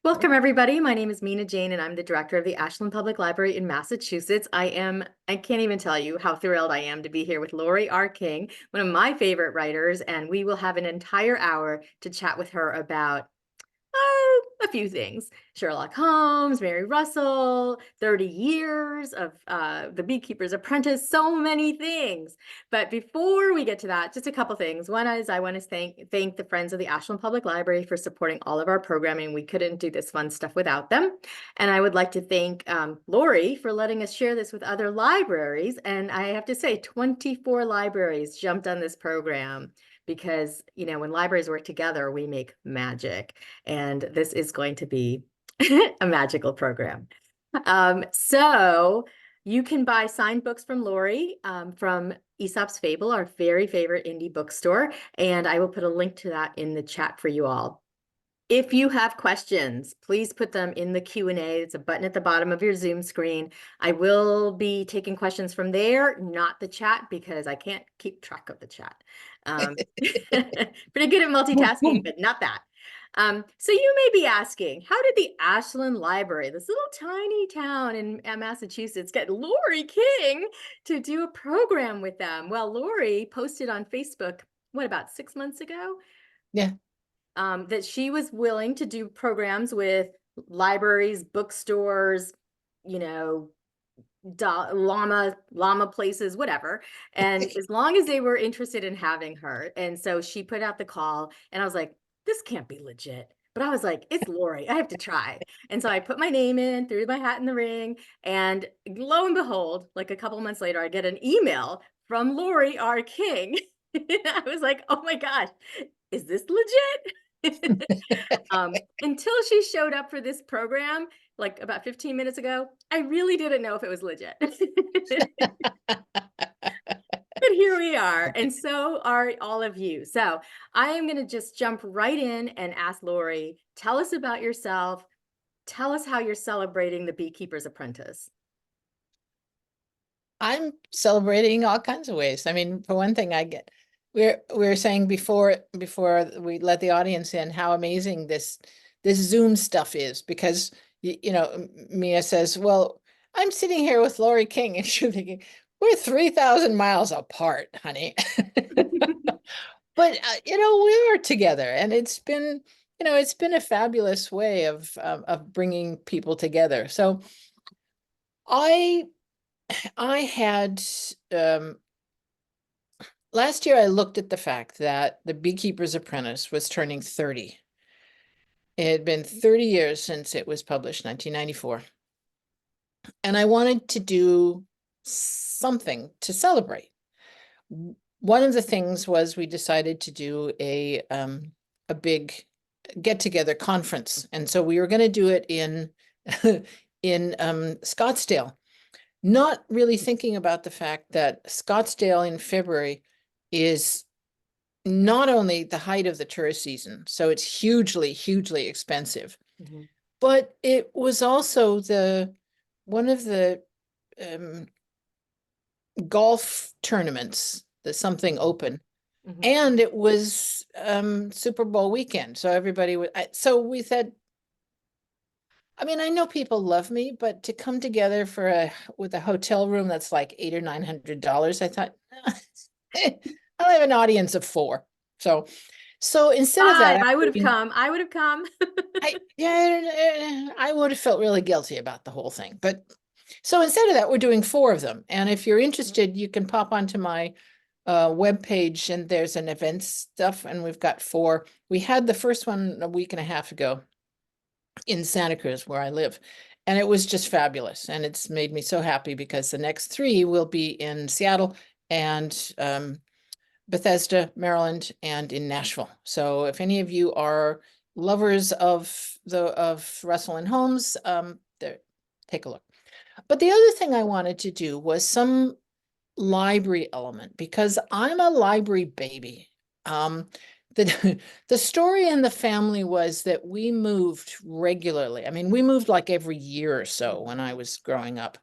Welcome, everybody. My name is Mina Jane, and I'm the director of the Ashland Public Library in Massachusetts. I can't even tell you how thrilled I am to be here with Laurie R. King, one of my favorite writers, and we will have an entire hour to chat with her about a few things. Sherlock Holmes, Mary Russell, 30 years of The Beekeeper's Apprentice, so many things. But before we get to that, just a couple things. One is I want to thank the Friends of the Ashland Public Library for supporting all of our programming. We couldn't do this fun stuff without them. And I would like to thank Laurie for letting us share this with other libraries. And I have to say, 24 libraries jumped on this program because, when libraries work together, we make magic. And this is going to be a magical program. So you can buy signed books from Laurie from Aesop's Fable, our very favorite indie bookstore. And I will put a link to that in the chat for you all. If you have questions, please put them in the Q&A. It's a button at the bottom of your Zoom screen. I will be taking questions from there, not the chat, because I can't keep track of the chat. Pretty good at multitasking, but not that. So you may be asking, how did the Ashland Library, this little tiny town in Massachusetts, get Laurie King to do a program with them? Well, Laurie posted on Facebook, about 6 months ago? Yeah. That she was willing to do programs with libraries, bookstores, llama places, whatever. And as long as they were interested in having her. And so she put out the call and I was like, this can't be legit. But I was like, it's Laurie, I have to try. And so I put my name in, threw my hat in the ring, and lo and behold, like a couple months later, I get an email from Laurie R. King. I was like, oh my gosh, is this legit? Until she showed up for this program, like about 15 minutes ago, I really didn't know if it was legit. But here we are, and so are all of you. So I am going to just jump right in and ask Laurie, tell us about yourself. Tell us how you're celebrating the Beekeeper's Apprentice. I'm celebrating all kinds of ways. I mean, for one thing, we're saying before we let the audience in how amazing this Zoom stuff is, because Mia says, well, I'm sitting here with Laurie King, and she's thinking, we're 3,000 miles apart, honey. But we are together, and it's been a fabulous way of bringing people together. So I had last year I looked at the fact that the Beekeeper's Apprentice was turning 30. It had been 30 years since it was published, 1994. And I wanted to do something to celebrate. One of the things was we decided to do a big get-together conference. And so we were going to do it in Scottsdale, not really thinking about the fact that Scottsdale in February is not only the height of the tourist season, so it's hugely, hugely expensive, but it was also one of the golf tournaments, the Something Open, and it was Super Bowl weekend, so everybody would. So we said, I mean, I know people love me, but to come together with a hotel room that's like $800 or $900, I thought, I'll have an audience of 4. So instead of that, I would have come. I would have come. I would have felt really guilty about the whole thing. But so instead of that, we're doing 4 of them. And if you're interested, you can pop onto my webpage, and there's an event stuff, and we've got 4. We had the first one a week and a half ago in Santa Cruz, where I live, and it was just fabulous. And it's made me so happy because the next 3 will be in Seattle and Bethesda, Maryland, and in Nashville. So if any of you are lovers of Russell and Holmes, take a look. But the other thing I wanted to do was some library element, because I'm a library baby. The story in the family was that we moved regularly. I mean, we moved like every year or so when I was growing up.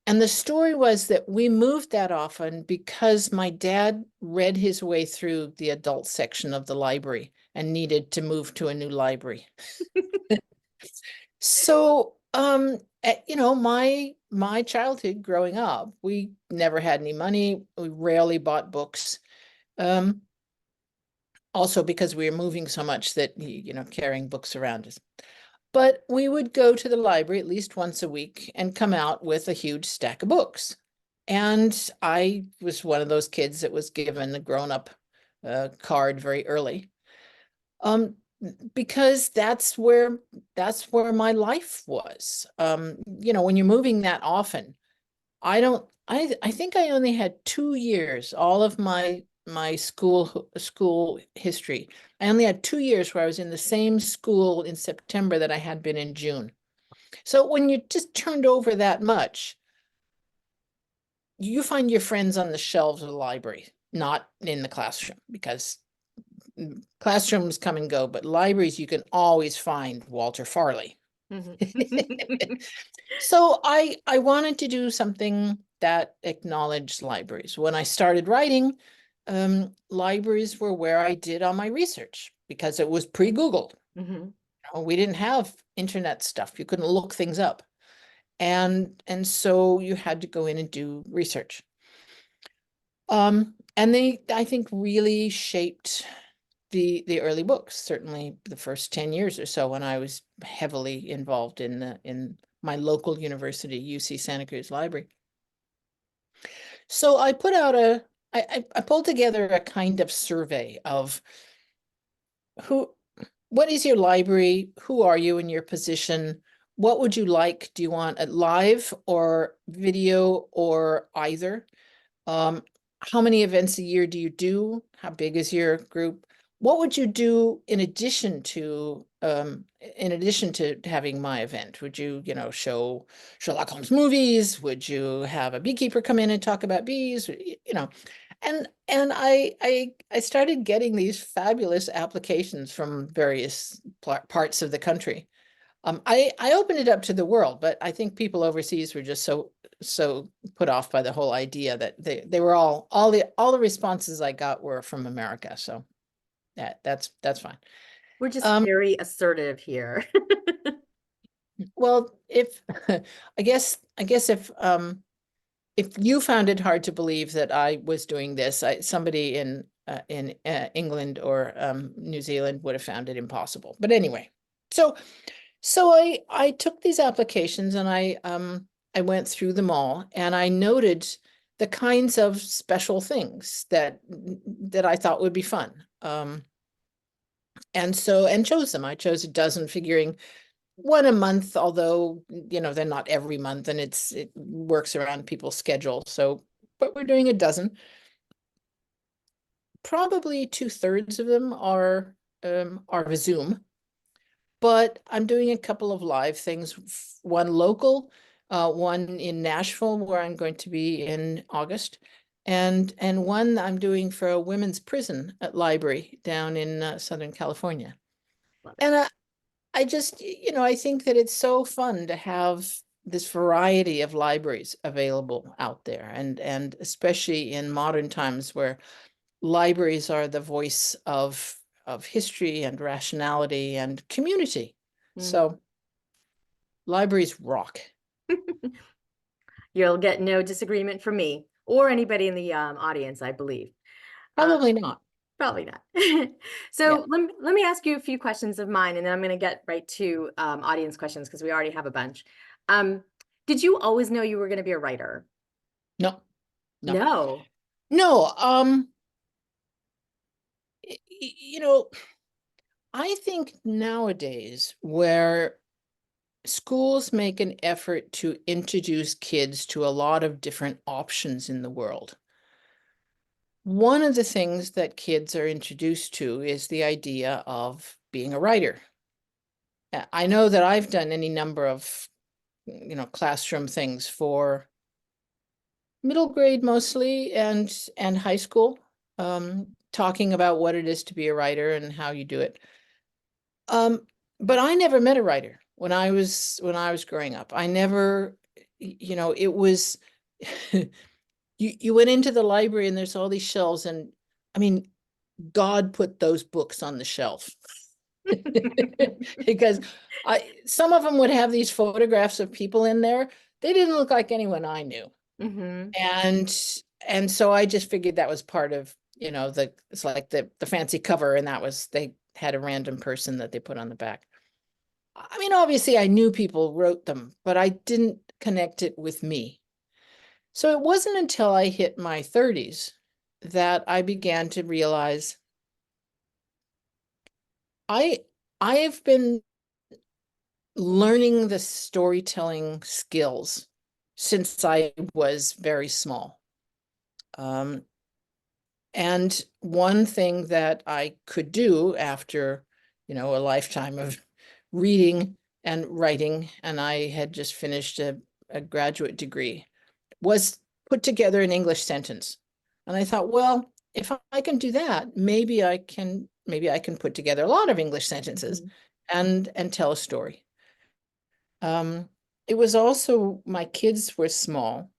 And the story was that we moved that often because my dad read his way through the adult section of the library and needed to move to a new library. So, my childhood growing up, we never had any money. We rarely bought books. Um, Also because we were moving so much that, carrying books around us. But we would go to the library at least once a week and come out with a huge stack of books. And I was one of those kids that was given the grown-up card very early. Um, because that's where my life was. When you're moving that often, I think I only had 2 years, all of my school history. I only had 2 years where I was in the same school in September that I had been in June. So when you just turned over that much, you find your friends on the shelves of the library, not in the classroom, because classrooms come and go, but libraries you can always find Walter Farley. Mhm. So I wanted to do something that acknowledged libraries. When I started writing, libraries were where I did all my research because it was pre-Google. Mhm. We didn't have internet stuff. You couldn't look things up. And so you had to go in and do research. And they, I think, really shaped the early books, certainly the first 10 years or so when I was heavily involved in my local university, UC Santa Cruz Library. So I put out I pulled together a kind of survey of who, what is your library? Who are you in your position? What would you like? Do you want it live or video or either? Um, how many events a year do you do? How big is your group? What would you do in addition to having my event? Would you, show Sherlock Holmes movies? Would you have a beekeeper come in and talk about bees? And I started getting these fabulous applications from various parts of the country. I opened it up to the world, but I think people overseas were just so put off by the whole idea that they were all the responses I got were from America. So that's fine. We're just Um, very assertive here. well, if I guess if you found it hard to believe that I was doing this, somebody in England or New Zealand would have found it impossible. But anyway, so I took these applications and I went through them all and I noted the kinds of special things that I thought would be fun. And chose them. I chose a dozen, figuring one a month, although they're not every month and it works around people's schedule. So, but we're doing a dozen. Probably 2/3 of them are Zoom. But I'm doing a couple of live things, one local, one in Nashville, where I'm going to be in August, and one I'm doing for a women's prison at library down in Southern California. Love it. And I just, I think that it's so fun to have this variety of libraries available out there, and especially in modern times where libraries are the voice of history and rationality and community. Mhm. So libraries rock. You'll get no disagreement from me or anybody in the audience, I believe. Uh, Probably not. Probably not. Yeah. So let me ask you a few questions of mine, and then I'm going to get right to audience questions because we already have a bunch. Um, did you always know you were going to be a writer? No, no, No. no. You know, I think nowadays where schools make an effort to introduce kids to a lot of different options in the world. One of the things that kids are introduced to is the idea of being a writer. I know that I've done any number of, classroom things for middle grade mostly and high school, talking about what it is to be a writer and how you do it. Um, but I never met a writer when I was growing up. I never, it was you went into the library and there's all these shelves, and I mean, God put those books on the shelf because Some of them would have these photographs of people in there. They didn't look like anyone I knew. Hmm. And and so I just figured that was part of, it's like the fancy cover, and that was, they had a random person that they put on the back. I mean, obviously I knew people wrote them, but I didn't connect it with me. So it wasn't until I hit my 30s that I began to realize I I've been learning the storytelling skills since I was very small. Um, and one thing that I could do after, a lifetime of reading and writing, and I had just finished a graduate degree, was put together an English sentence. And I thought, well, if I can do that, maybe I can put together a lot of English sentences Hmm. and tell a story. It was also, my kids were small.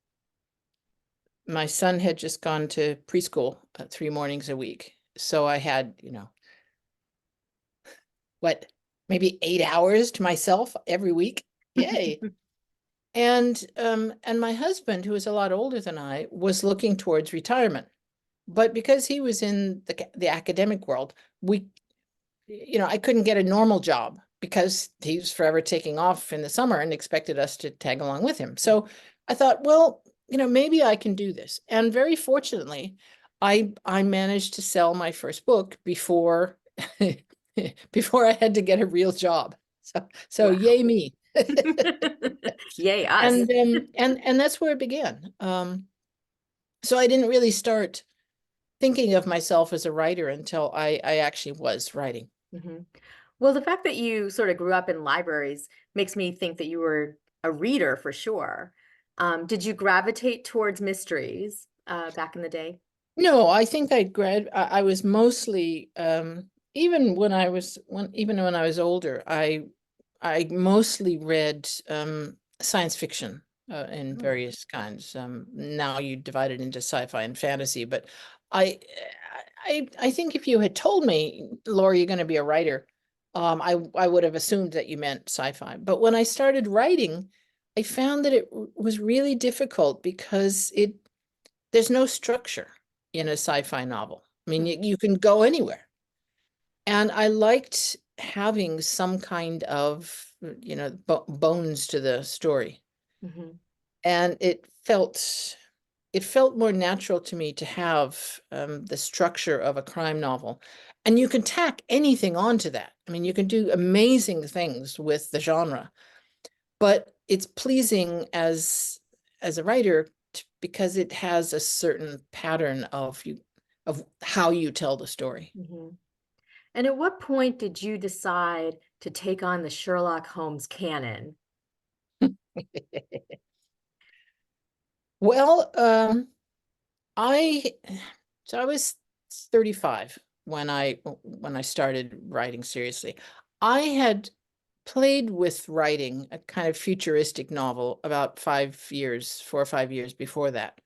My son had just gone to preschool 3 mornings a week. So I had, what, maybe 8 hours to myself every week. Yay. And my husband, who was a lot older than I, was looking towards retirement. But because he was in the academic world, I couldn't get a normal job because he was forever taking off in the summer and expected us to tag along with him. So I thought, well, maybe I can do this. And very fortunately, I managed to sell my first book before before I had to get a real job. So Wow. yay me. Yay, us. And that's where it began. So I didn't really start thinking of myself as a writer until I actually was writing. Hmm. Well, the fact that you sort of grew up in libraries makes me think that you were a reader for sure. Did you gravitate towards mysteries back in the day? No, I think I was mostly even when I was older, I mostly read science fiction in Oh. various kinds. Now you divide it into sci-fi and fantasy, but I I think if you had told me, Laura, you're going to be a writer, I would have assumed that you meant sci-fi. But when I started writing, I found that it was really difficult because there's no structure in a sci-fi novel. I mean, Mhm. you can go anywhere. And I liked having some kind of, bones to the story. Mhm. And it felt more natural to me to have the structure of a crime novel. And you can tack anything onto that. I mean, you can do amazing things with the genre, but it's pleasing as a writer because it has a certain pattern of how you tell the story. Mhm. And at what point did you decide to take on the Sherlock Holmes canon? Well, I so I was 35 when I started writing seriously. I had played with writing a kind of futuristic novel about 5 years, 4 or 5 years before that,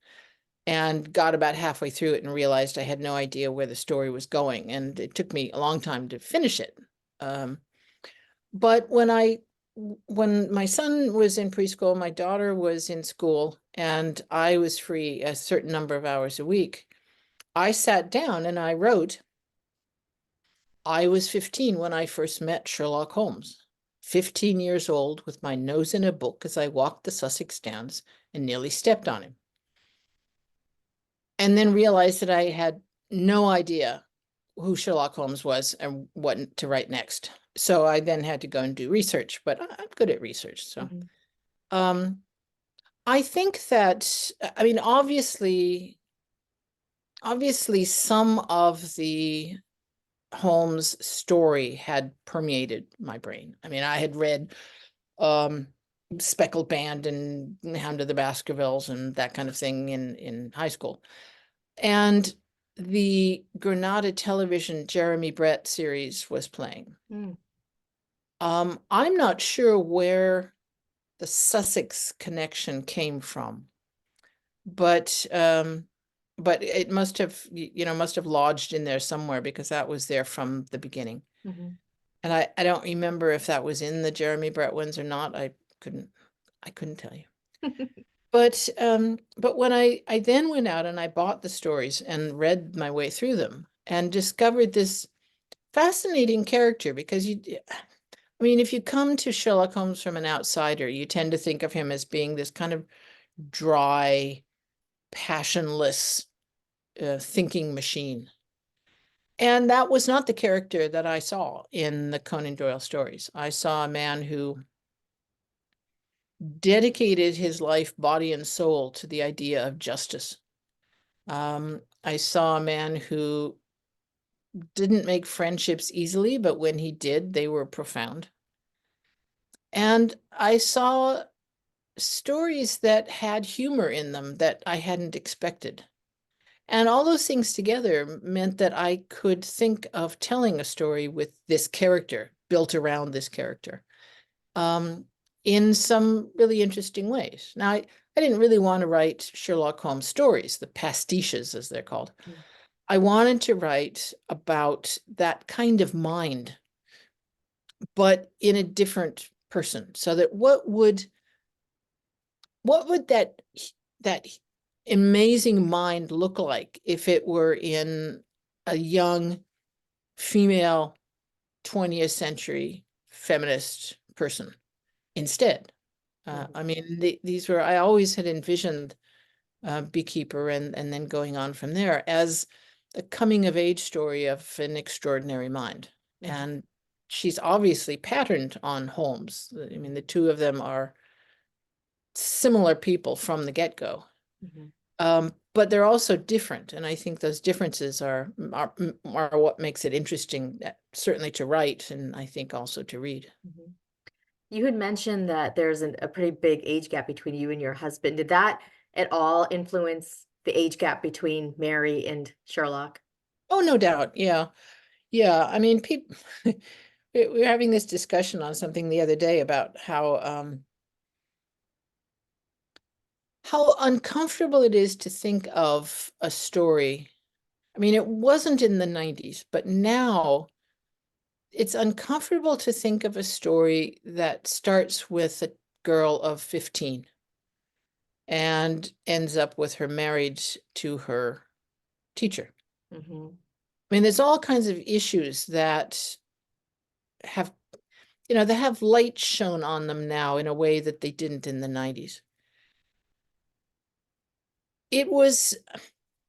and got about halfway through it and realized I had no idea where the story was going, and it took me a long time to finish it. Um, but when my son was in preschool, my daughter was in school, and I was free a certain number of hours a week, I sat down and I wrote. I was 15 when I first met Sherlock Holmes. 15 years old with my nose in a book as I walked the Sussex Downs and nearly stepped on him. And then realized that I had no idea who Sherlock Holmes was and what to write next. So I then had to go and do research, but I'm good at research. So Mhm. um, I think that, I mean, obviously some of the Holmes story had permeated my brain. I mean, I had read um, Speckled Band and Hound of the Baskervilles and that kind of thing in high school. And the Granada Television Jeremy Brett series was playing. Mm. I'm not sure where the Sussex connection came from, but it must have lodged in there somewhere because that was there from the beginning. Mhm. And I don't remember if that was in the Jeremy Brett ones or not. I couldn't tell you. But when I then went out and I bought the stories and read my way through them and discovered this fascinating character, because I mean, if you come to Sherlock Holmes from an outsider, you tend to think of him as being this kind of dry, passionless, thinking machine. And that was not the character that I saw in the Conan Doyle stories. I saw a man who dedicated his life, body, and soul to the idea of justice. I saw a man who didn't make friendships easily, but when he did, they were profound. And I saw stories that had humor in them that I hadn't expected. And all those things together meant that I could think of telling a story with this character, built around this character, um, in some really interesting ways. Now, I didn't really want to write Sherlock Holmes stories, the pastiches, as they're called. Mm. I wanted to write about that kind of mind, but in a different person, so that what would that amazing mind look like if it were in a young female 20th century feminist person instead? I mean, these were, I always had envisioned Beekeeper and then going on from there as a coming of age story of an extraordinary mind. Mhm. And she's obviously patterned on Holmes. I mean, the two of them are similar people from the get-go. Mhm. But they're also different, and I think those differences are what makes it interesting, certainly to write, and I think also to read. Mhm. You had mentioned that there's a pretty big age gap between you and your husband. Did that at all influence the age gap between Mary and Sherlock? Oh, no doubt. Yeah. Yeah. I mean, people, we were having this discussion on something the other day about how uncomfortable it is to think of a story. I mean, it wasn't in the 90s, but now it's uncomfortable to think of a story that starts with a girl of 15 and ends up with her married to her teacher. Mhm. I mean, there's all kinds of issues that have, they have light shown on them now in a way that they didn't in the 90s. It was,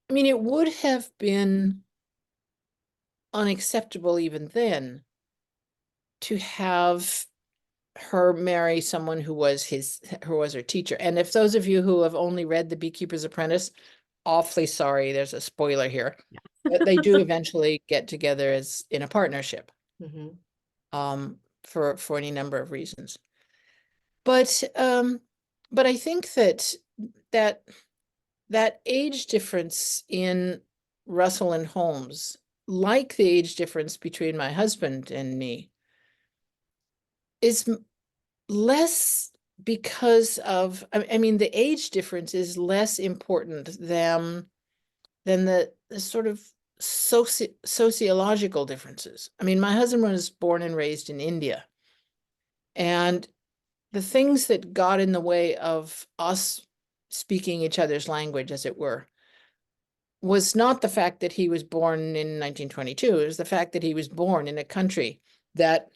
I mean, it would have been unacceptable even then to have her marry someone who was her teacher. And if those of you who have only read The Beekeeper's Apprentice, awfully sorry, there's a spoiler here. But they do eventually get together as in a partnership, Mhm. for any number of reasons. But I think that that age difference in Russell and Holmes, like the age difference between my husband and me, is less because of, I mean, the age difference is less important than the sort of sociological differences. I mean, my husband was born and raised in India, and the things that got in the way of us speaking each other's language, as it were, was not the fact that he was born in 1922. It was the fact that he was born in a country that,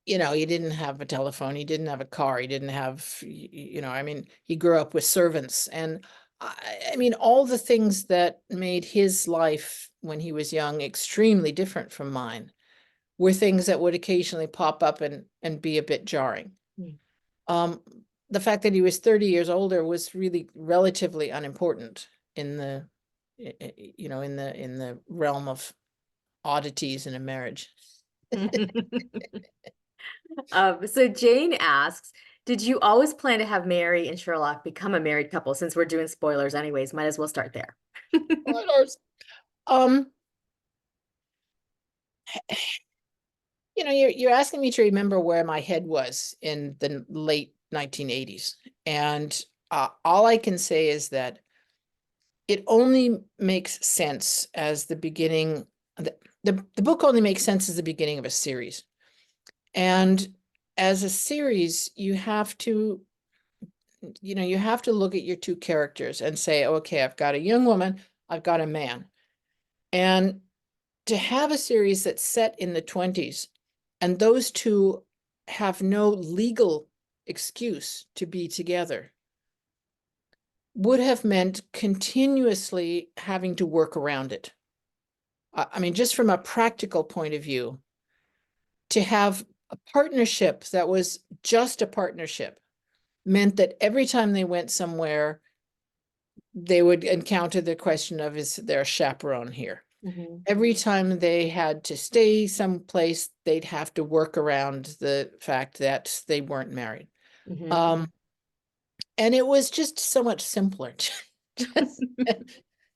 he didn't have a telephone, he didn't have a car, he didn't have, I mean, he grew up with servants. And I mean, all the things that made his life when he was young extremely different from mine were things that would occasionally pop up and be a bit jarring. Mm. Um, the fact that he was 30 years older was really relatively unimportant in the, in the realm of oddities in a marriage. So Jane asks, did you always plan to have Mary and Sherlock become a married couple? Since we're doing spoilers anyways, might as well start there. Um, you're asking me to remember where my head was in the late 1980s. And all I can say is that it only makes sense as the beginning, the book only makes sense as the beginning of a series. And as a series, you have to, you have to look at your two characters and say, okay, I've got a young woman, I've got a man. And to have a series that's set in the 20s and those two have no legal excuse to be together would have meant continuously having to work around it. I mean, just from a practical point of view, to have a partnership that was just a partnership meant that every time they went somewhere, they would encounter the question of, is there a chaperone here? Mhm. Every time they had to stay someplace, they'd have to work around the fact that they weren't married. Mhm. Um, and it was just so much simpler. Just,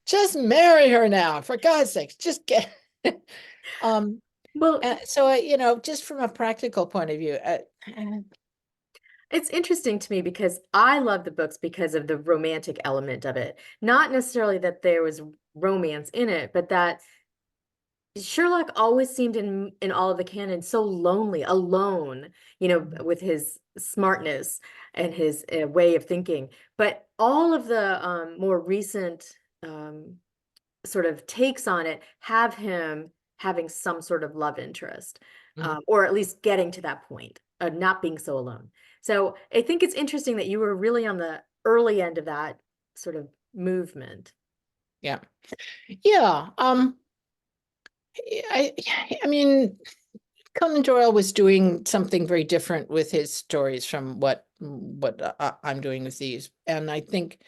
just marry her now, for God's sakes, just get. um, Well, so just from a practical point of view, it's interesting to me because I love the books because of the romantic element of it. Not necessarily that there was romance in it, but that Sherlock always seemed in all of the canon so lonely, alone, with his smartness and his way of thinking. But all of the more recent um, sort of takes on it have him having some sort of love interest, mhm, or at least getting to that point of not being so alone. So I think it's interesting that you were really on the early end of that sort of movement. yeah, yeah. I, I mean, Conan Doyle was doing something very different with his stories from what I'm doing with these, and I think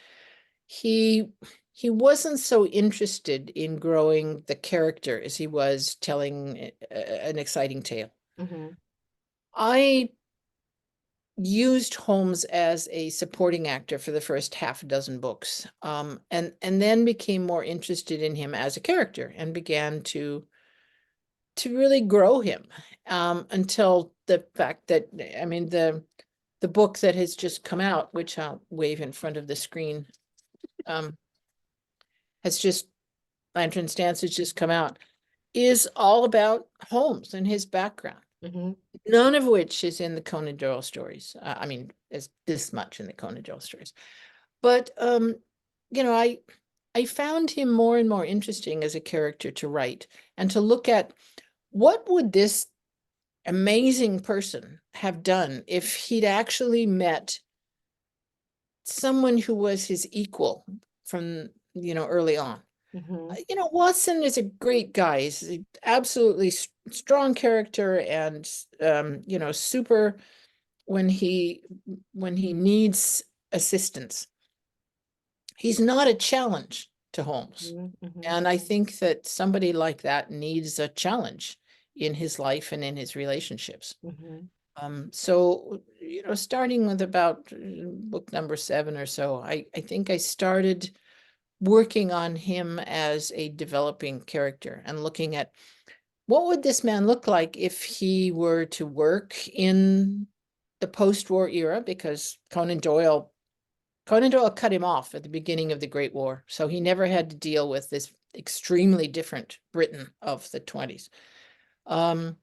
he he wasn't so interested in growing the character as he was telling an exciting tale. Hmm. I used Holmes as a supporting actor for the first half a dozen books, and then became more interested in him as a character and began to really grow him, until the fact that, I mean, the book that has just come out, which I'll wave in front of the screen, um, has just, Lantern Stance has just come out, is all about Holmes and his background, Hmm. none of which is in the Conan Doyle stories. I mean, as this much in the Conan Doyle stories. But you know, I found him more and more interesting as a character to write and to look at what would this amazing person have done if he'd actually met someone who was his equal from, early on. Hmm. Watson is a great guy. He's a absolutely strong character and, super when he needs assistance. He's not a challenge to Holmes. Hmm. Hmm. And I think that somebody like that needs a challenge in his life and in his relationships. Hmm. So, starting with about book number 7 or so, I think I started working on him as a developing character and looking at what would this man look like if he were to work in the post-war era, because Conan Doyle cut him off at the beginning of the Great War, so he never had to deal with this extremely different Britain of the 20s. Um,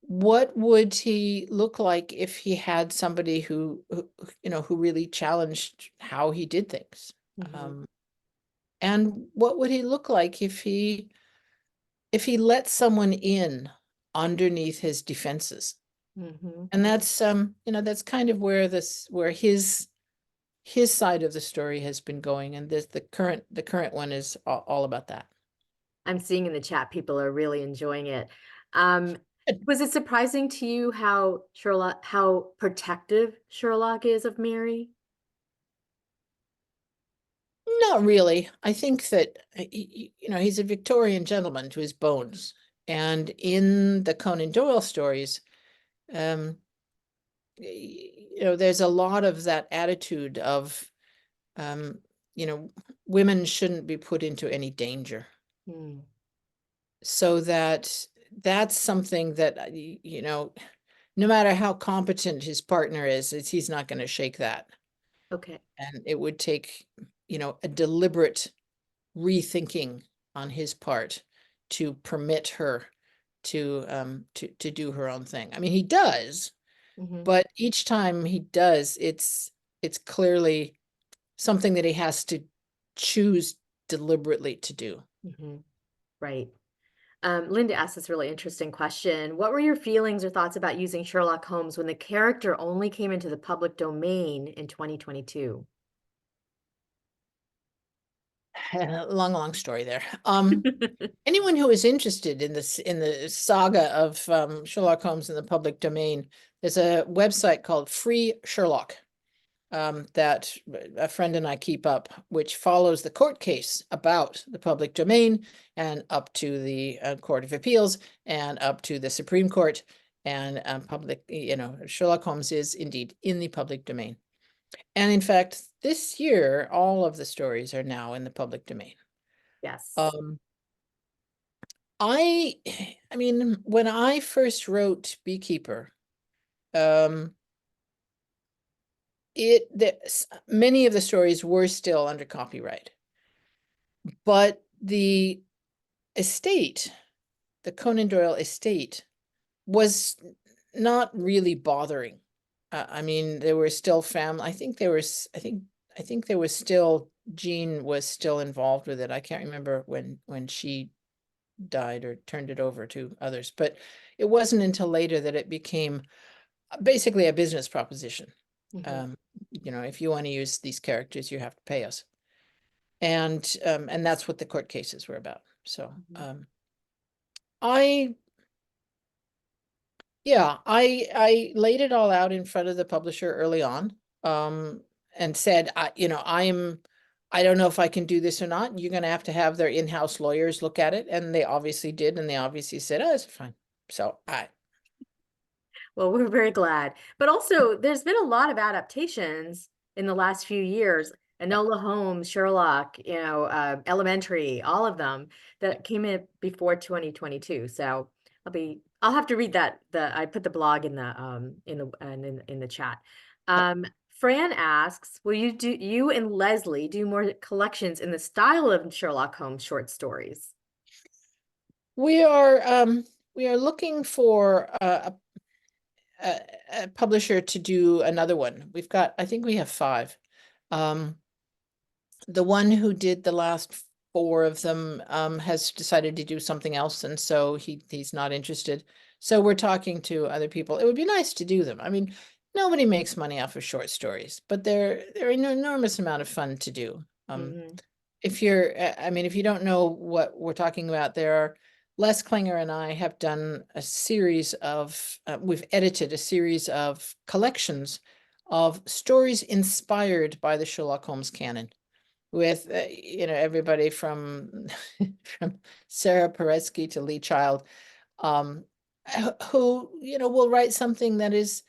what would he look like if he had somebody who really challenged how he did things? Hmm. Um, and what would he look like if he let someone in underneath his defenses? Hmm. And that's kind of where his side of the story has been going, and the current one is all about that. I'm seeing in the chat people are really enjoying it. Um, was it surprising to you how protective Sherlock is of Mary? Not really. I think that he's a Victorian gentleman to his bones, and in the Conan Doyle stories, um, there's a lot of that attitude of, um, you know, women shouldn't be put into any danger, Hmm. so that's something that, no matter how competent his partner is, he's not going to shake that, Okay. and it would take, a deliberate rethinking on his part to permit her to do her own thing. I mean, he does, Mhm. but each time he does, it's clearly something that he has to choose deliberately to do. Mhm. Right. Linda asked this really interesting question. What were your feelings or thoughts about using Sherlock Holmes when the character only came into the public domain in 2022? Long story there. Anyone who is interested in this, in the saga of Sherlock Holmes in the public domain, there's a website called Free Sherlock that a friend and I keep up, which follows the court case about the public domain and up to the Court of Appeals and up to the Supreme Court, and public, Sherlock Holmes is indeed in the public domain. And in fact, this year, all of the stories are now in the public domain. Yes. Um, I, I mean, when I first wrote Beekeeper, um, many of the stories were still under copyright, but the estate, the Conan Doyle estate, was not really bothering. I mean, there were still I think there was, I think there was still, Jean was still involved with it. I can't remember when she died or turned it over to others, but it wasn't until later that it became basically a business proposition. Mhm. Um, if you want to use these characters, you have to pay us. And that's what the court cases were about. So Mhm. I yeah, I laid it all out in front of the publisher early on, um, and said, I don't know if I can do this or not. You're gonna have to have their in-house lawyers look at it, and they obviously did, and they obviously said, oh, it's fine. So Well, we're very glad. But also, there's been a lot of adaptations in the last few years. Enola Holmes, Sherlock, Elementary, all of them that came in before 2022. So I'll have to read that. I put the blog in the chat. Um, Fran asks, will you and Leslie do more collections in the style of Sherlock Holmes short stories? we are um we are looking for a publisher to do another one. I think we have 5. Um, the one who did the last 4 of them has decided to do something else, and so he's not interested. So we're talking to other people. It would be nice to do them. I mean, nobody makes money off of short stories, but they're an enormous amount of fun to do. Hmm. If you don't know what we're talking about, Les Klinger and I have done a series of, we've edited a series of collections of stories inspired by the Sherlock Holmes canon with, everybody from, from Sarah Paretsky to Lee Child, um, who, will write something that is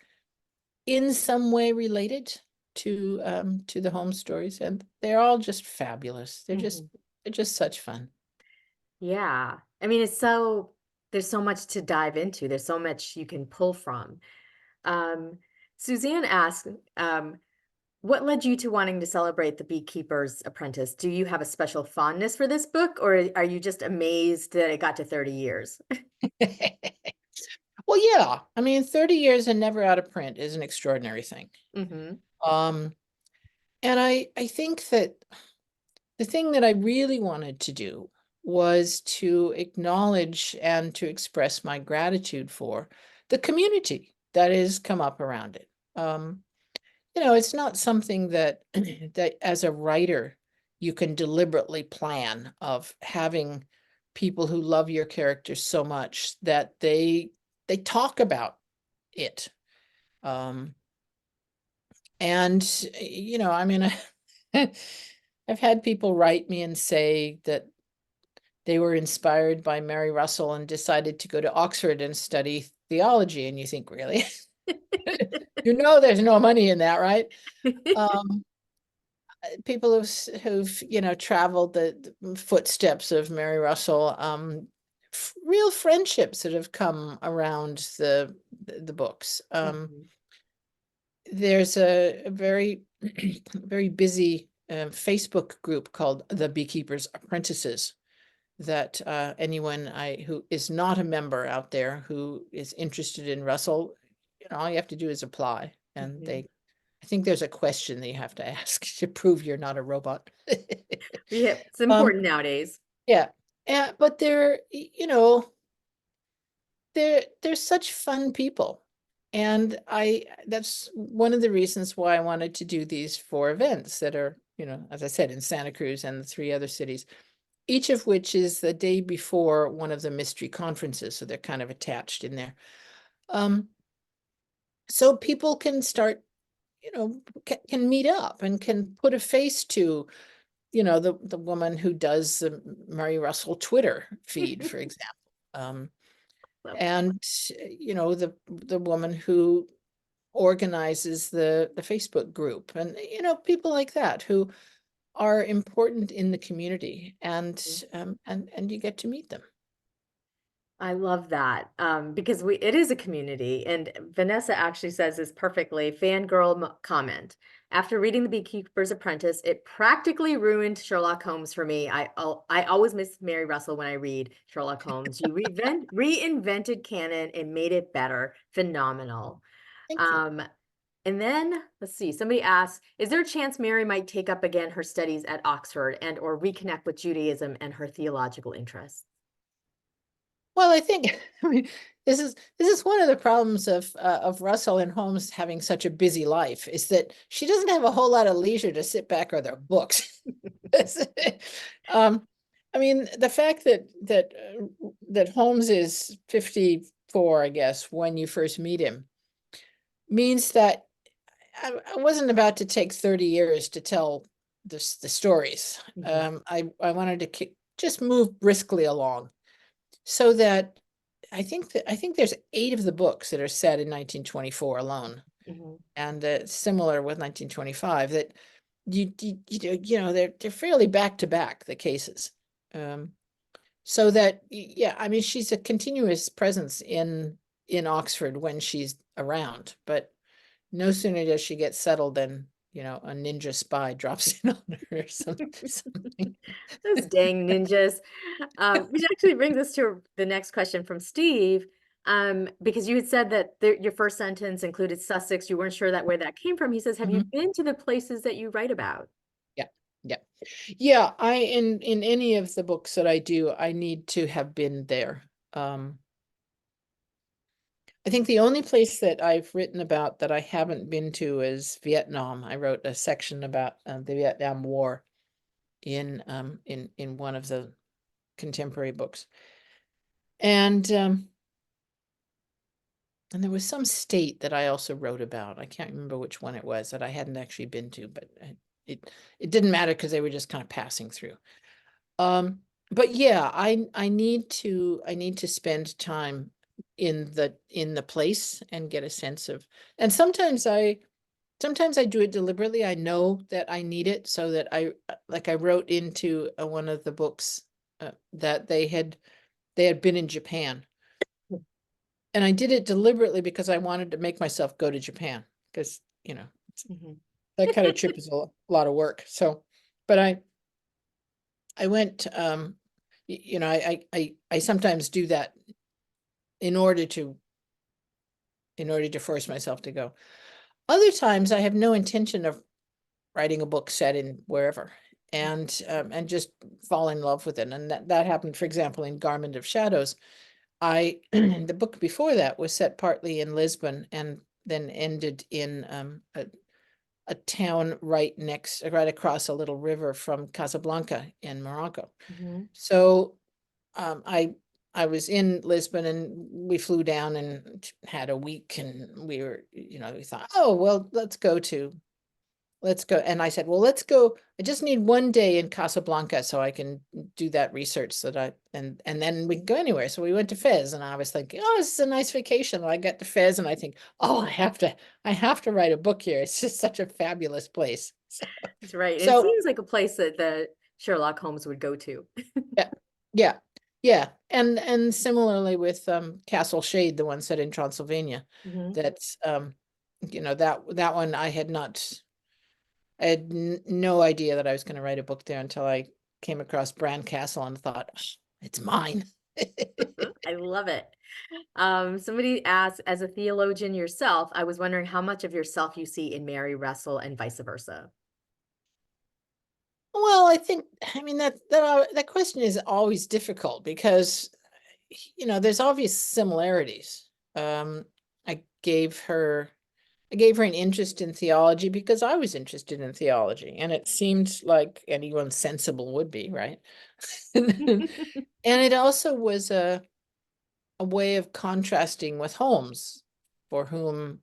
in some way related to the home stories, and they're all just fabulous. Hmm. They're just such fun. Yeah. I mean, there's so much to dive into. There's so much you can pull from. Um, Suzanne asked, what led you to wanting to celebrate the Beekeeper's Apprentice? Do you have a special fondness for this book, or are you just amazed that it got to 30 years? Well, yeah, I mean, 30 years and never out of print is an extraordinary thing. Hmm. Um, and I think that the thing that I really wanted to do was to acknowledge and to express my gratitude for the community that has come up around it. It's not something that that as a writer you can deliberately plan, of having people who love your characters so much that they talk about it. Um, and I mean, I've had people write me and say that they were inspired by Mary Russell and decided to go to Oxford and study theology. And you think, really? There's no money in that, right? Um, People who've traveled the footsteps of Mary Russell, real friendships that have come around the books. Mhm. There's a very very busy Facebook group called the Beekeepers Apprentices, that anyone who is not a member out there who is interested in Russell, all you have to do is apply, and Mhm. I think there's a question that you have to ask to prove you're not a robot. Yeah, it's Um, important nowadays. yeah, but they're such fun people. And that's one of the reasons why I wanted to do these 4 events that are, as I said, in Santa Cruz and the 3 other cities, each of which is the day before one of the mystery conferences. So they're kind of attached in there. So people can start, can meet up and can put a face to, the woman who does the Mary Russell Twitter feed, for example. Um, So and the woman who organizes the Facebook group, and people like that who are important in the community, and you get to meet them. I love that, because it is a community, and Vanessa actually says this perfectly. Fangirl comment. After reading The Beekeeper's Apprentice, it practically ruined Sherlock Holmes for me. I always miss Mary Russell when I read Sherlock Holmes. You reinvented canon and made it better. Phenomenal. Thank you. Um, and then let's see, somebody asked, is there a chance Mary might take up again her studies at Oxford and or reconnect with Judaism and her theological interests? Well, I think I mean this is one of the problems of Russell and Holmes having such a busy life, is that she doesn't have a whole lot of leisure to sit back or their books. um, I mean, the fact that Holmes is 54, I guess, when you first meet him, means that I wasn't about to take 30 years to tell the stories. Mhm, I wanted to just move briskly along, so that I think there's 8 of the books that are set in 1924 alone, mhm. and similar with 1925, that they're fairly back to back, the cases. So that yeah, I mean, she's a continuous presence in Oxford when she's around, but no sooner does she get settled than a ninja spy drops in on her or something. Those dang ninjas. Which actually brings us to the next question from Steve. Because you had said that your first sentence included Sussex, you weren't sure that where that came from. He says, have you Mhm. been to the places that you write about? Yeah, yeah. Yeah, I in any of the books that I do, I need to have been there. Um, I think the only place that I've written about that I haven't been to is Vietnam. I wrote a section about the Vietnam War in one of the contemporary books. And there was some state that I also wrote about. I can't remember which one it was that I hadn't actually been to, but it it didn't matter because they were just kind of passing through. Um, but yeah, I need to spend time in the place and get a sense of, and sometimes I do it deliberately. I know that I need it, so that I wrote into one of the books that they had been in Japan, and I did it deliberately because I wanted to make myself go to Japan, because Mhm. that kind of trip is a lot of work. So, but I went, I sometimes do that in order to force myself to go. Other times I have no intention of writing a book set in wherever, and just fall in love with it. And that happened, for example, in Garment of Shadows. I the book before that was set partly in Lisbon and then ended in a town right across a little river from Casablanca in Morocco. Mhm. So I was in Lisbon, and we flew down and had a week, and we thought, oh, well, let's go. And I said, well, let's go. I just need one day in Casablanca so I can do that research, so that and then we can go anywhere. So we went to Fez, and I was thinking, oh, this is a nice vacation. And I got to Fez, and I think, oh, I have to write a book here. It's just such a fabulous place. That's right. And it So seems like a place that the Sherlock Holmes would go to. yeah, yeah, yeah. And similarly with Castle Shade, the one set in Transylvania, Mhm. that's that one I had no idea that I was going to write a book there until I came across Bran Castle and thought, It's mine. I love it. Somebody asked, as a theologian yourself, I was wondering how much of yourself you see in Mary Russell and vice versa. Well, I mean, that question is always difficult because, there's obvious similarities. Um, I gave her, I gave her an interest in theology because I was interested in theology, and it seemed like anyone sensible would be, right? And it also was a way of contrasting with Holmes, for whom,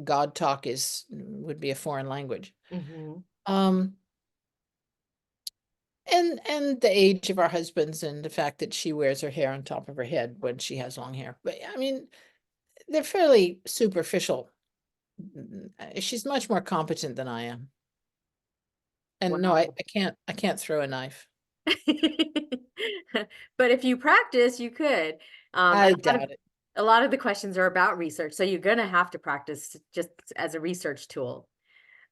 God talk would be a foreign language. Mhm. Um, and the age of our husbands and the fact that she wears her hair on top of her head when she has long hair. But I mean, they're fairly superficial. She's much more competent than I am. And no, Wow. I can't throw a knife. But if you practice, you could. I And doubt it. a lot of the questions are about research, so you're gonna have to practice just as a research tool.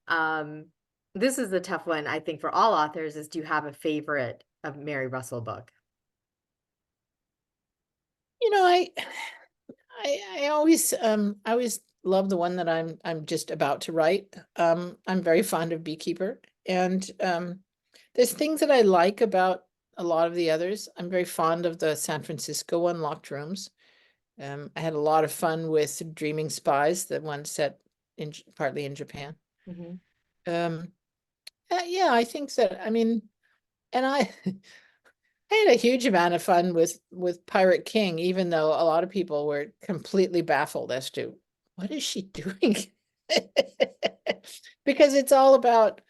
Um, this is the tough one, I think, for all authors is, do you have a favorite of Mary Russell book? You know, I always love the one that I'm just about to write. I'm very fond of Beekeeper, and there's things that I like about a lot of the others. I'm very fond of the San Francisco Unlocked Rooms. I had a lot of fun with Dreaming Spies, the one set partly in Japan. Mhm. Um, yeah, I think that, I mean, and I I had a huge amount of fun with Pirate King, even though a lot of people were completely baffled as to what is she doing? Because it's all about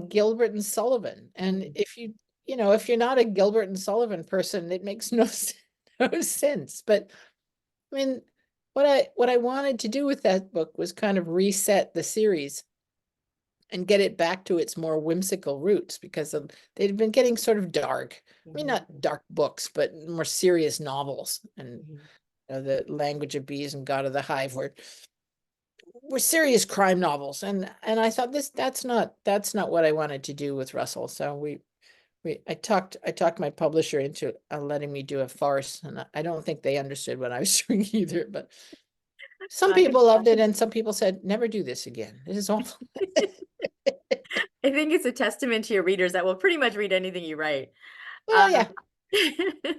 Gilbert and Sullivan. And Mhm. if you're not a Gilbert and Sullivan person, it makes no no sense. But I mean, what I wanted to do with that book was kind of reset the series and get it back to its more whimsical roots, because they'd been getting sort of dark. I mean, Mhm. not dark books, but more serious novels. And Mhm. The Language of Bees and God of the Hive were serious crime novels. And I thought that's not what I wanted to do with Russell. So I talked my publisher into letting me do a farce, and I don't think they understood what I was doing either. But some I people loved it, and some people said, "Never do this again. This is awful." I think it's a testament to your readers that will pretty much read anything you write. Well, Um, yeah.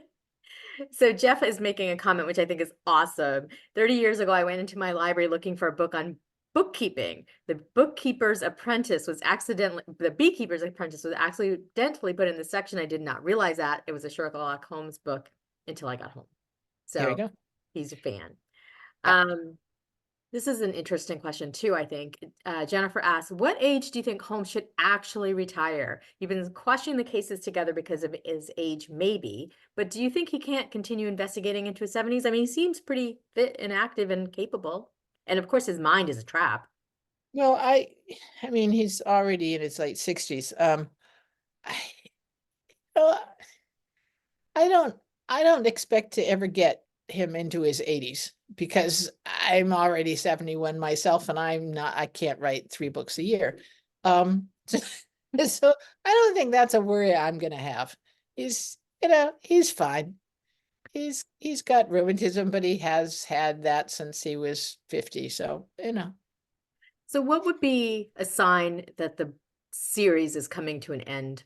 so Jeff is making a comment, which I think is awesome. 30 years ago, I went into my library looking for a book on bookkeeping. The Beekeeper's Apprentice was accidentally put in the section. I did not realize that it was a Sherlock Holmes book until I got home. There you So go. he's a fan. Yeah. Um, this is an interesting question too, I think. Jennifer asks, what age do you think Holmes should actually retire? You've been questioning the cases together because of his age, maybe, but do you think he can't continue investigating into his 70s? I mean, he seems pretty fit and active and capable. And of course, his mind is a trap. Well, I mean, he's already in his late 60s. I, uh, I don't, I don't expect to ever get him into his 80s, because I'm already 71 myself, and I can't write 3 books a year. So I don't think that's a worry I'm gonna have. He's fine. He's got rheumatism, but he has had that since he was 50. So. So, what would be a sign that the series is coming to an end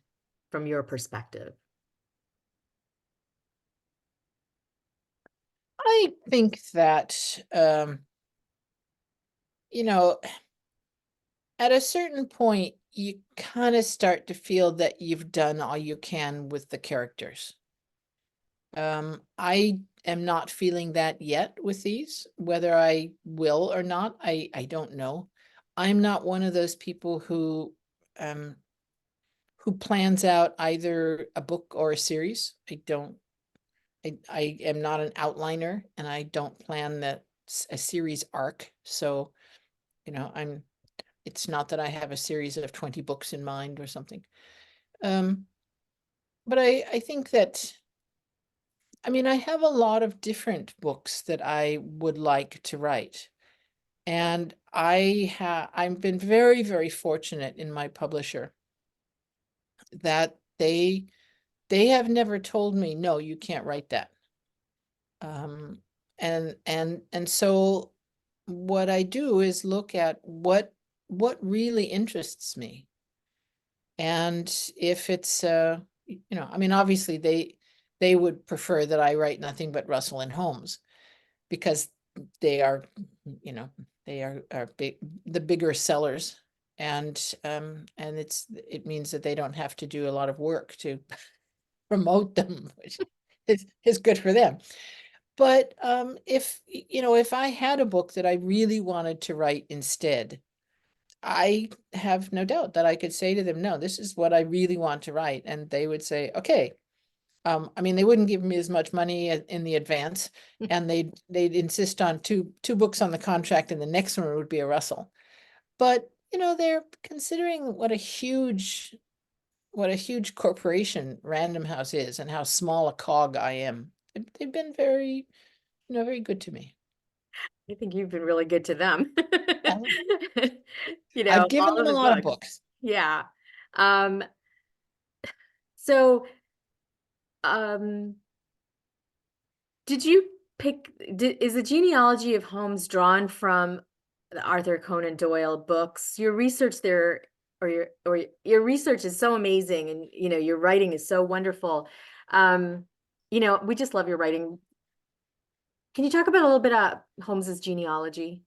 from your perspective? I think that, you know, at a certain point, you kind of start to feel that you've done all you can with the characters. I am not feeling that yet with these. Whether I will or not, I don't know. I'm not one of those people um who plans out either a book or a series. I don't. I am not an outliner, and I don't plan a series arc. So, I'm it's not that I have a series of 20 books in mind or something. Um, but I think that, I mean, I have a lot of different books that I would like to write. And I've been very, very fortunate in my publisher that they they have never told me, no, you can't write that. And so what I do is look at what really interests me. And if it's I mean, obviously they would prefer that I write nothing but Russell and Holmes, because they are, you know, are big, the bigger sellers. And it means that they don't have to do a lot of work to promote them, which is good for them. But if I had a book that I really wanted to write instead, I have no doubt that I could say to them, no, this is what I really want to write. And they would say, okay. I mean, they wouldn't give me as much money in the advance, and they'd insist on two books on the contract, and the next one would be a Russell. But they're considering what a huge corporation Random House is, and how small a cog I am. They've been very, very good to me. I think you've been really good to them. Yeah. You I've know, given all them of a his lot of books. books. Yeah. Um, so, um, did you is the genealogy of Holmes drawn from the Arthur Conan Doyle books? Your research there, or your research is so amazing, and your writing is so wonderful. Um, we just love your writing. Can you talk about a little bit about Holmes's genealogy?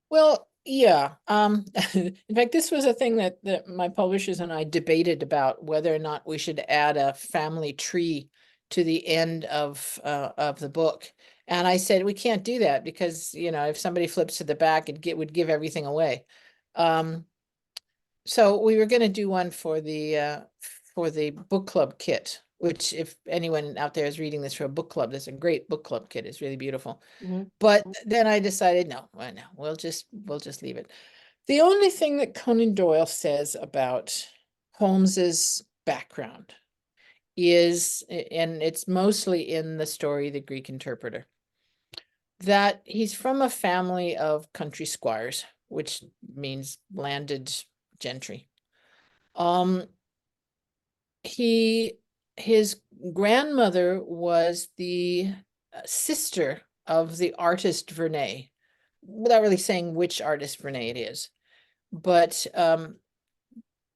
Well, yeah. In fact, this was a thing that my publishers and I debated about whether or not we should add a family tree to the end of the book. And I said, we can't do that because, if somebody flips to the back, would give everything away. So we were going to do one for the book club kit, which if anyone out there is reading this for a book club, there's a great book club kit. It's really beautiful. Mhm. But then I decided, no, well, no, we'll just leave it. The only thing that Conan Doyle says about Holmes's background is, and it's mostly in the story, The Greek Interpreter, that he's from a family of country squires, which means landed gentry. Um, he his grandmother was the sister of the artist Vernet, without really saying which artist Vernet it is. But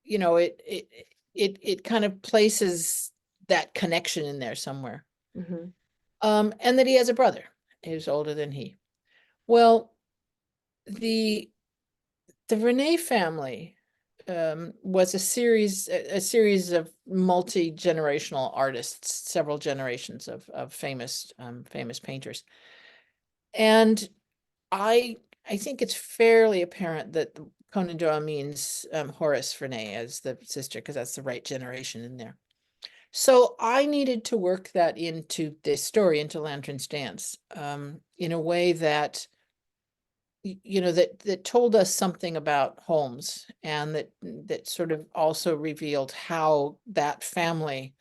it kind of places that connection in there somewhere. Mhm. And that he has a brother who's older than he. Well, the the Vernet family was a series of multi-generational artists, several generations of famous painters. And I think it's fairly apparent that Conan Doyle means Horace Vernet as the sister, because that's the right generation in there. So I needed to work that into this story, into Lantern's Dance, in a way that that told us something about Holmes, and that sort of also revealed how that family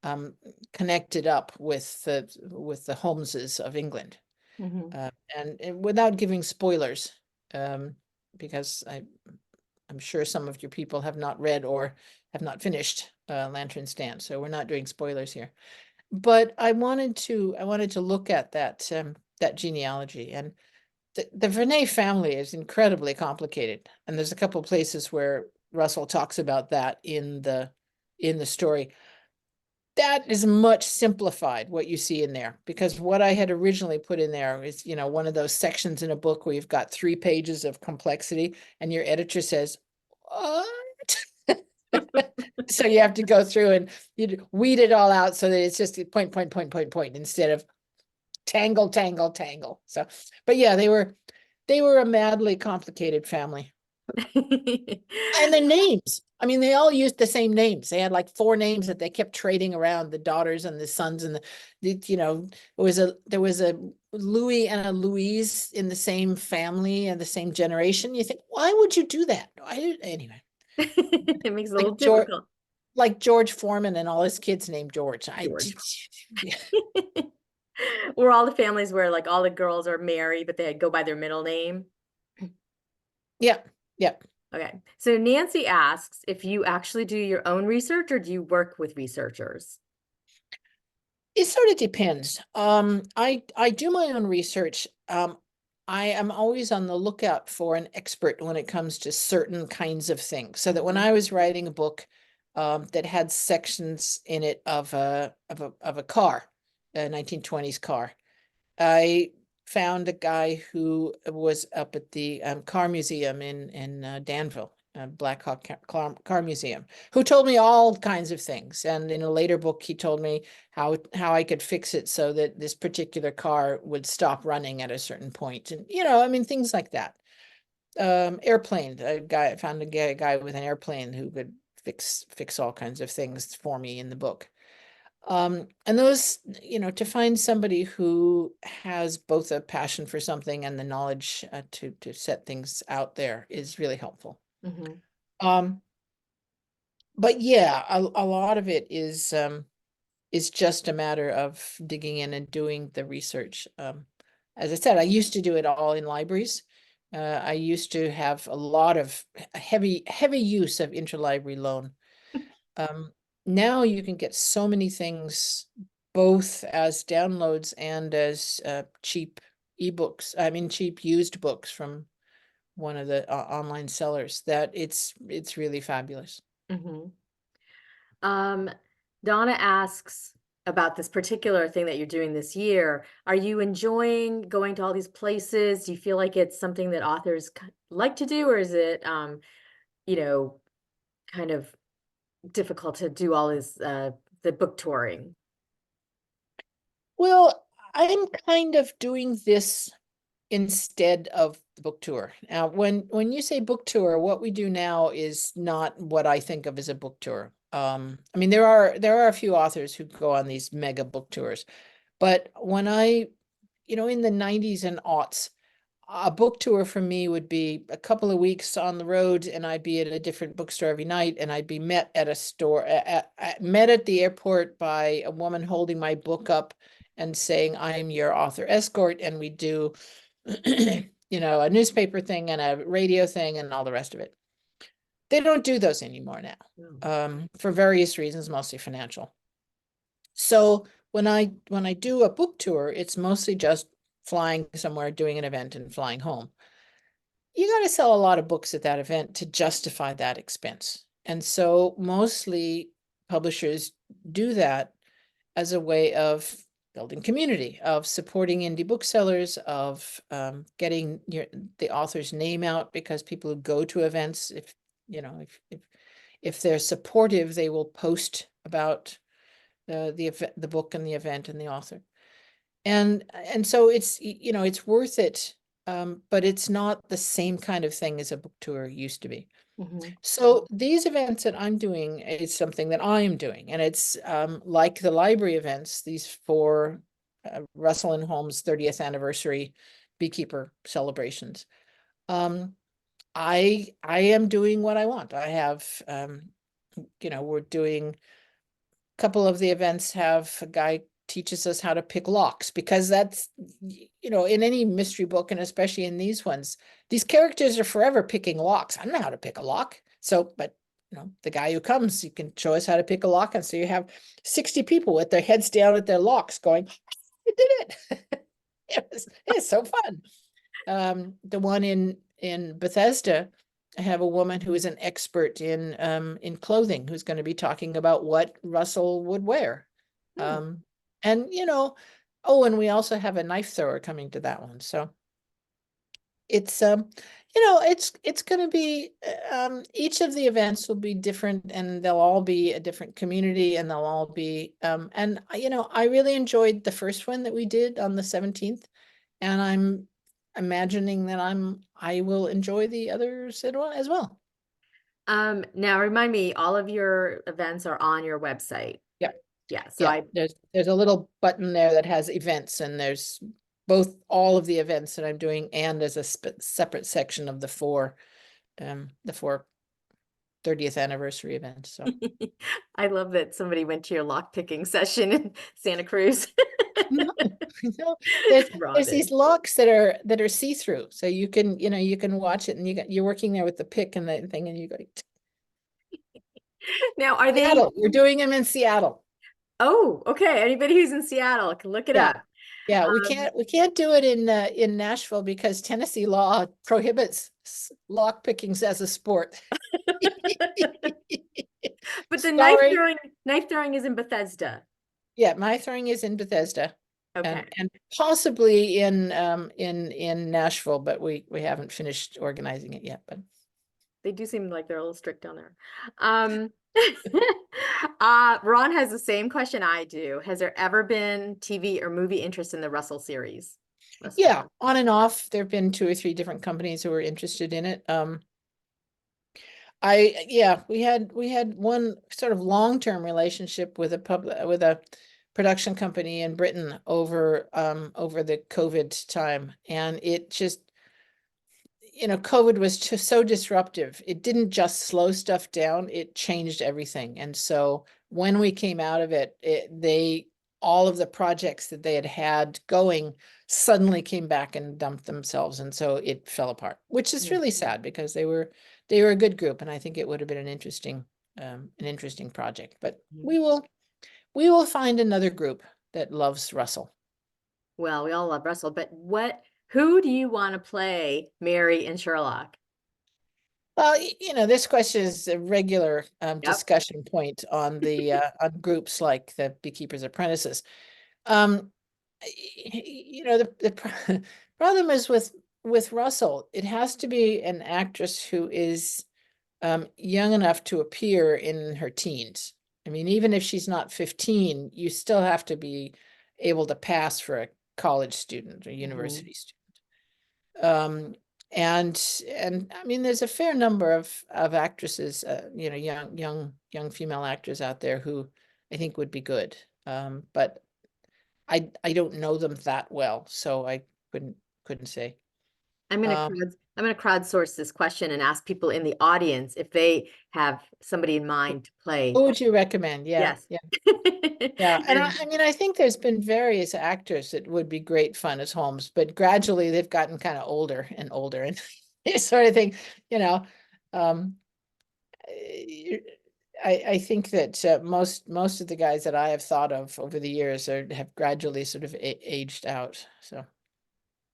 um, connected up with the Holmeses of England. Mhm. And without giving spoilers, because I'm sure some of your people have not read or have not finished Lantern's Dance, so we're not doing spoilers here. But I wanted to look at that genealogy, and the Vernet family is incredibly complicated, and there's a couple places where Russell talks about that in the story. That is much simplified, what you see in there, because what I had originally put in there is, one of those sections in a book where you've got 3 pages of complexity, and your editor says, what? So you have to go through and you weed it all out so that it's just point, point, point, point, point, instead of tangle, tangle, tangle. So, but yeah, they were a madly complicated family. And the names, I mean, they all used the same names. They had like 4 names that they kept trading around, the daughters and the sons, and there was a Louis and a Louise in the same family and the same generation. You think, why would you do that? Anyway, It makes it a like little George, difficult. like George Foreman and all his kids named George. George. Yeah. Or all the families where like all the girls are married, but they go by their middle name. Yeah, yeah. Okay. So Nancy asks if you actually do your own research or do you work with researchers? It sort of depends. I do my own research. I am always on the lookout for an expert when it comes to certain kinds of things. So that when Mhm. I was writing a book that had sections in it of a car, a 1920s car, I found a guy who was up at the car museum in Danville, Black Hawk car Museum, who told me all kinds of things. And in a later book, he told me how I could fix it so that this particular car would stop running at a certain point. And, I mean, things like that. Airplane, I found a guy with an airplane who could fix all kinds of things for me in the book. And those, to find somebody who has both a passion for something and the knowledge to set things out there is really helpful. Mhm. Um, but yeah, a lot of it is just a matter of digging in and doing the research. As I said, I used to do it all in libraries. I used to have a lot of heavy use of interlibrary loan. Um, Now you can get so many things both as downloads and as cheap ebooks. I mean, cheap used books from one of the online sellers that it's really fabulous. Mhm. Um, Donna asks about this particular thing that you're doing this year. Are you enjoying going to all these places? Do you feel like it's something that authors like to do, or is it, you know, kind of difficult to do all this, the book touring? Well, I'm kind of doing this instead of the book tour. Now, when you say book tour, what we do now is not what I think of as a book tour. I mean, there are a few authors who go on these mega book tours, but when in the 90s and aughts, a book tour for me would be a couple of weeks on the road, and I'd be at a different bookstore every night, and I'd be met at a store, met at the airport by a woman holding my book up and saying, "I'm your author escort," and we do, a newspaper thing and a radio thing and all the rest of it. They don't do those anymore now, Oh. for various reasons, mostly financial. So when I do a book tour, it's mostly just flying somewhere, doing an event, and flying home. You got to sell a lot of books at that event to justify that expense. And so mostly publishers do that as a way of building community, of supporting indie booksellers, of getting the author's name out, because people who go to events, if they're supportive, they will post about the book and the event and the author. And so it's worth it, but it's not the same kind of thing as a book tour used to be. Mhm. So these events that I'm doing is something that I am doing, and it's like the library events, these four Russell and Holmes 30th anniversary Beekeeper celebrations. Um, I am doing what I want. I have we're doing couple of the events have a guy teaches us how to pick locks, because that's in any mystery book, and especially in these ones, these characters are forever picking locks. I don't know how to pick a lock. So, but the guy who comes, you can show us how to pick a lock. And so you have 60 people with their heads down at their locks going, "You did it." It's so fun. The one in Bethesda, I have a woman who is an expert in clothing, who's going to be talking about what Russell would wear. Hmm. Um, and oh, and we also have a knife thrower coming to that one. So it's it's going to be each of the events will be different, and they'll all be a different community, and they'll all be and I really enjoyed the first one that we did on the 17th, and I'm imagining that I will enjoy the others as well. Now remind me, all of your events are on your website. Yeah. Yeah, so Yeah, I there's a little button there that has events, and there's both all of the events that I'm doing, and there's a separate section of the four 30th anniversary events. So I love that somebody went to your lock picking session in Santa Cruz. no, no, there's these Robin. locks that are see-through, so you can watch it, and you're working there with the pick and the thing, and you go, Now, are they Seattle, we're doing them in Seattle. Oh, okay. Anybody who's in Seattle can look it Yeah. up. Yeah, Um, we can't do it in Nashville because Tennessee law prohibits lock pickings as a sport. but the Sorry. knife throwing is in Bethesda. Yeah, my throwing is in Bethesda Okay. and possibly in Nashville, but we haven't finished organizing it yet, but They do seem like they're a little strict down there. Um, Ron has the same question I do. Has there ever been TV or movie interest in the Russell series? Russell yeah, Holmes. on and off. There have been two or three different companies who were interested in it. Yeah, we had one sort of long-term relationship with with a production company in Britain over the COVID time. And it just, COVID was just so disruptive. It didn't just slow stuff down, it changed everything. And so when we came out of it, all of the projects that they had had going suddenly came back and dumped themselves. And so it fell apart, which is Yeah. really sad because they were a good group. And I think it would have been an interesting project, but Mhm. we will find another group that loves Russell. Well, we all love Russell, but who do you want to play Mary and Sherlock? Well, this question is a regular Yep. discussion point on the on groups like the Beekeepers Apprentices. Um, the problem is with Russell, it has to be an actress who is young enough to appear in her teens. I mean, even if she's not 15, you still have to be able to pass for a college student or Mhm. university student. Um, and I mean, there's a fair number of actresses, young female actors out there who I think would be good. But I don't know them that well, so I couldn't say. Um, I'm gonna crowdsource this question and ask people in the audience if they have somebody in mind to play. who would you recommend? Yeah, Yes. yeah, yeah. And And I mean, I think there's been various actors that would be great fun as Holmes, but gradually they've gotten kind of older and older, and you sort of think, you know, um, eh, I think that most of the guys that I have thought of over the years have gradually sort of aged out. So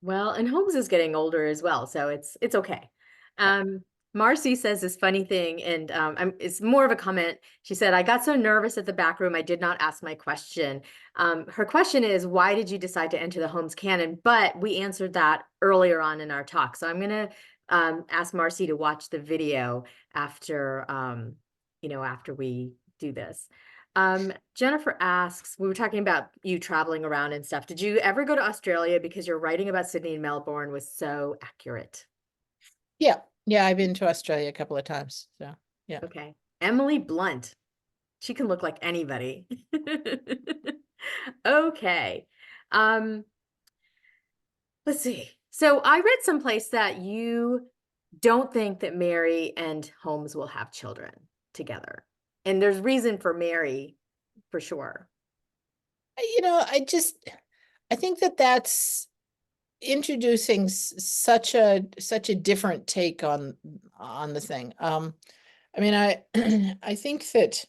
well, and Holmes is getting older as well, so it's okay. yeah, Um, Marcy says this funny thing, and it's more of a comment. She said, "I got so nervous at the back room, I did not ask my question." Her question is, "Why did you decide to enter the Holmes canon?" But we answered that earlier on in our talk, so I'm gonna ask Marcy to watch the video after after we do this. Jennifer asks, we were talking about you traveling around and stuff. Did you ever go to Australia because your writing about Sydney and Melbourne was so accurate? yeah, yeah. I've been to Australia a couple of times. So yeah, Okay. Emily Blunt. She can look like anybody. Okay. Um, let's see. So I read someplace that you don't think that Mary and Holmes will have children together. And there's reason for Mary for sure. I think that that's introducing such a different take on the thing. I mean, I think that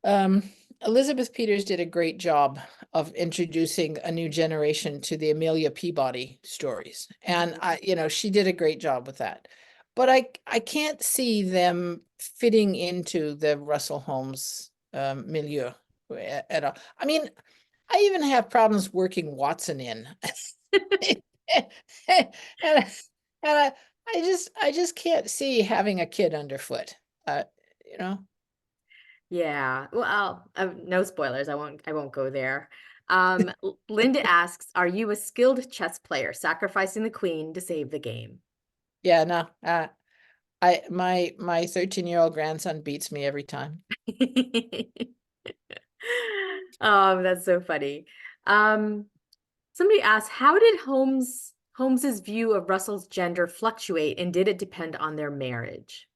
um, Elizabeth Peters did a great job of introducing a new generation to the Amelia Peabody stories, and she did a great job with that. But I can't see them fitting into the Russell Holmes milieu at all. I mean, I even have problems working Watson in. And, and I just can't see having a kid underfoot. Uh, you know, Yeah. Well, no spoilers. I won't go there. Linda asks, "Are you a skilled chess player, sacrificing the queen to save the game?" yeah, no. My 13-year-old grandson beats me every time. Oh, that's so funny. Um, Somebody asked, "How did Holmes's view of Russell's gender fluctuate, and did it depend on their marriage?"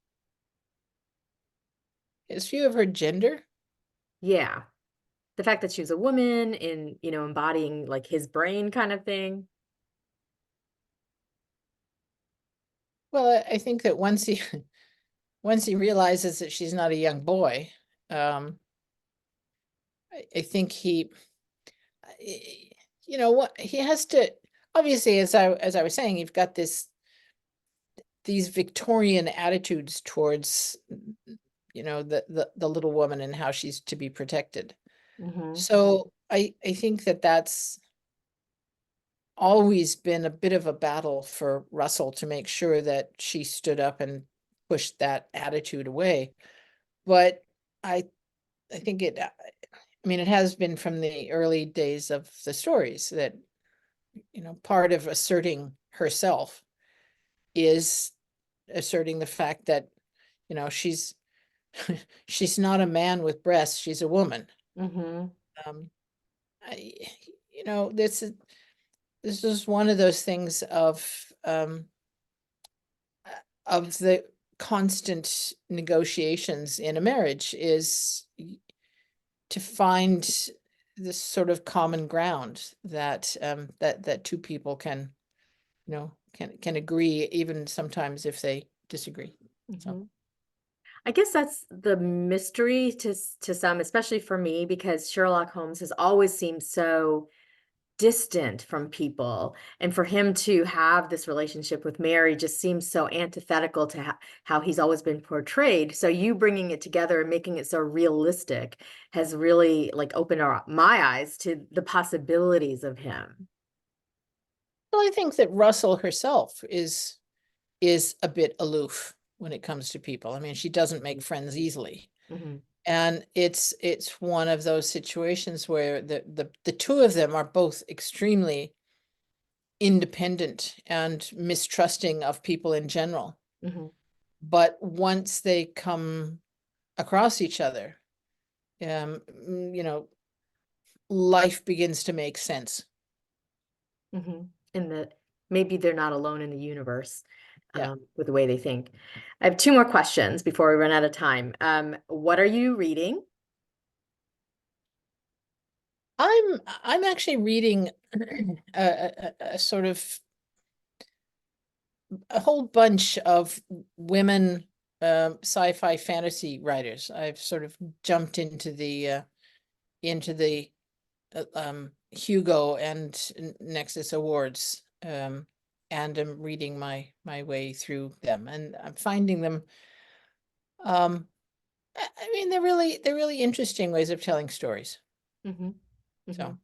His view of her gender? Yeah, the fact that she was a woman in, embodying like his brain kind of thing. Well, I think that once he realizes that she's not a young boy, um, I think you know what, he has to, obviously, as I was saying, you've got these Victorian attitudes towards, you know, the little woman and how she's to be protected. Mm-hmm. So I think that that's always been a bit of a battle for Russell to make sure that she stood up and pushed that attitude away. But I I think I mean, it has been from the early days of the stories that, you know, part of asserting herself is asserting the fact that, you know, she's not a man with breasts, she's a woman. Mm-hmm. Um, I, you know, this is one of those things of the constant negotiations in a marriage is to find this sort of common ground that that two people can, you know, can agree even sometimes if they disagree. So Mm-hmm. I guess that's the mystery to some, especially for me, because Sherlock Holmes has always seemed so distant from people. And for him to have this relationship with Mary just seems so antithetical to how he's always been portrayed. So you bringing it together and making it so realistic has really like opened my eyes to the possibilities of him. well, I think that Russell herself is a bit aloof when it comes to people. I mean, she doesn't make friends easily. Hmm. And it's one of those situations where the two of them are both extremely independent and mistrusting of people in general. Hmm. But once they come across each other, you know, life begins to make sense. Hmm. And that maybe they're not alone in the universe Yeah. with the way they think. I have two more questions before we run out of time. What are you reading? I'm actually reading a sort of a whole bunch of women sci-fi fantasy writers. I've sort of jumped into the Hugo and Nexus Awards, and I'm reading my way through them, and I'm finding them. Um, I mean, they're really interesting ways of telling stories. Hmm. Hmm. So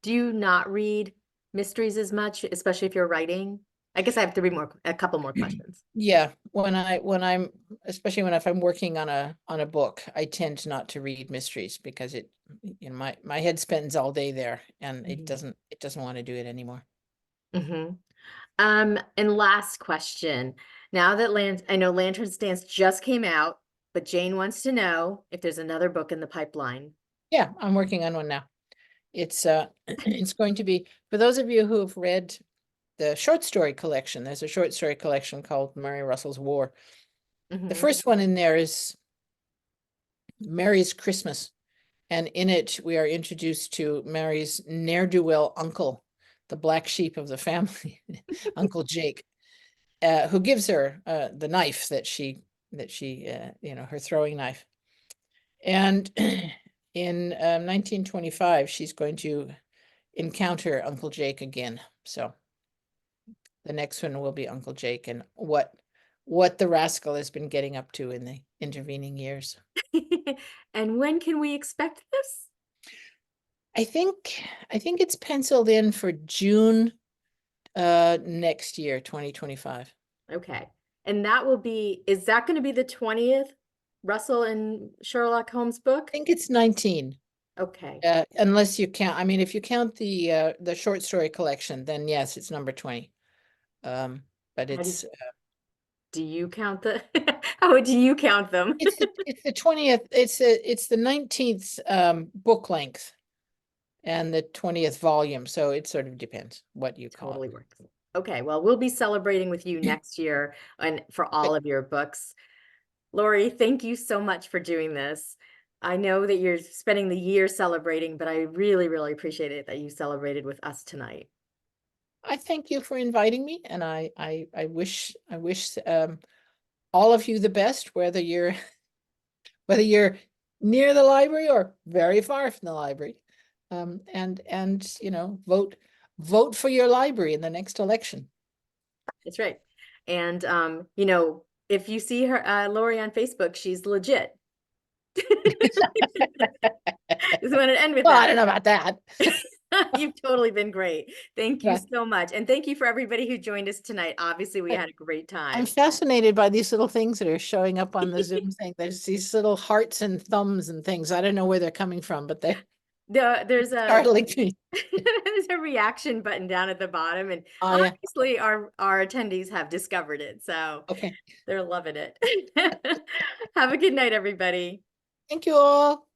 Do you not read mysteries as much, especially if you're writing? I guess I have a couple more questions. yeah, when I'm especially when if I'm working on a book, I tend not to read mysteries because it, you know, my head spends all day there, and Hmm. it doesn't want to do it anymore. Hmm. And last question. Now that I know Lantern's Dance just came out, but Jane wants to know if there's another book in the pipeline. Yeah, I'm working on one now. It's it's going to be, for those of you who have read the short story collection, there's a short story collection called Mary Russell's War. The Hmm. first one in there is Mary's Christmas, and in it we are introduced to Mary's ne'er-do-well uncle, the black sheep of the family, Uncle Jake, who gives her the knife that she you know, her throwing knife. And in 1925, she's going to encounter Uncle Jake again. So the next one will be Uncle Jake and what the rascal has been getting up to in the intervening years. And when can we expect this? I think it's penciled in for June next year, 2025. Okay. And is that going to be the 20th Russell and Sherlock Holmes book? I think it's 19. Okay. Unless you count, I mean, if you count the short story collection, then yes, it's number 20. Um, but How do you count how do you count them? it's the 20th, it's the 19th book length and the 20th volume, so it sort of depends what you call Totally works. Okay, well, we'll be celebrating with you it. next year and for But all of your books. Laurie, thank you so much for doing this. I know that you're spending the year celebrating, but I really, really appreciate it that you celebrated with us tonight. I thank you for inviting me, and I wish all of you the best, whether you're whether you're near the library or very far from the library. And vote for your library in the next election. That's right. And if you see her Laurie on Facebook, she's legit. Just want to end with Well, I that. don't know about that. You've totally been great. Thank you Yeah. so much. And thank you for everybody who joined us tonight. Obviously, we had a great I'm time. fascinated by these little things that are showing up on the Zoom thing. There's these little hearts and thumbs and things. I don't know where they're coming from, but they're There's a startling me. there's a reaction button down at the bottom, and Oh, yeah. obviously our attendees have discovered it, so Okay. they're loving it. Have a good night, everybody. Thank you all.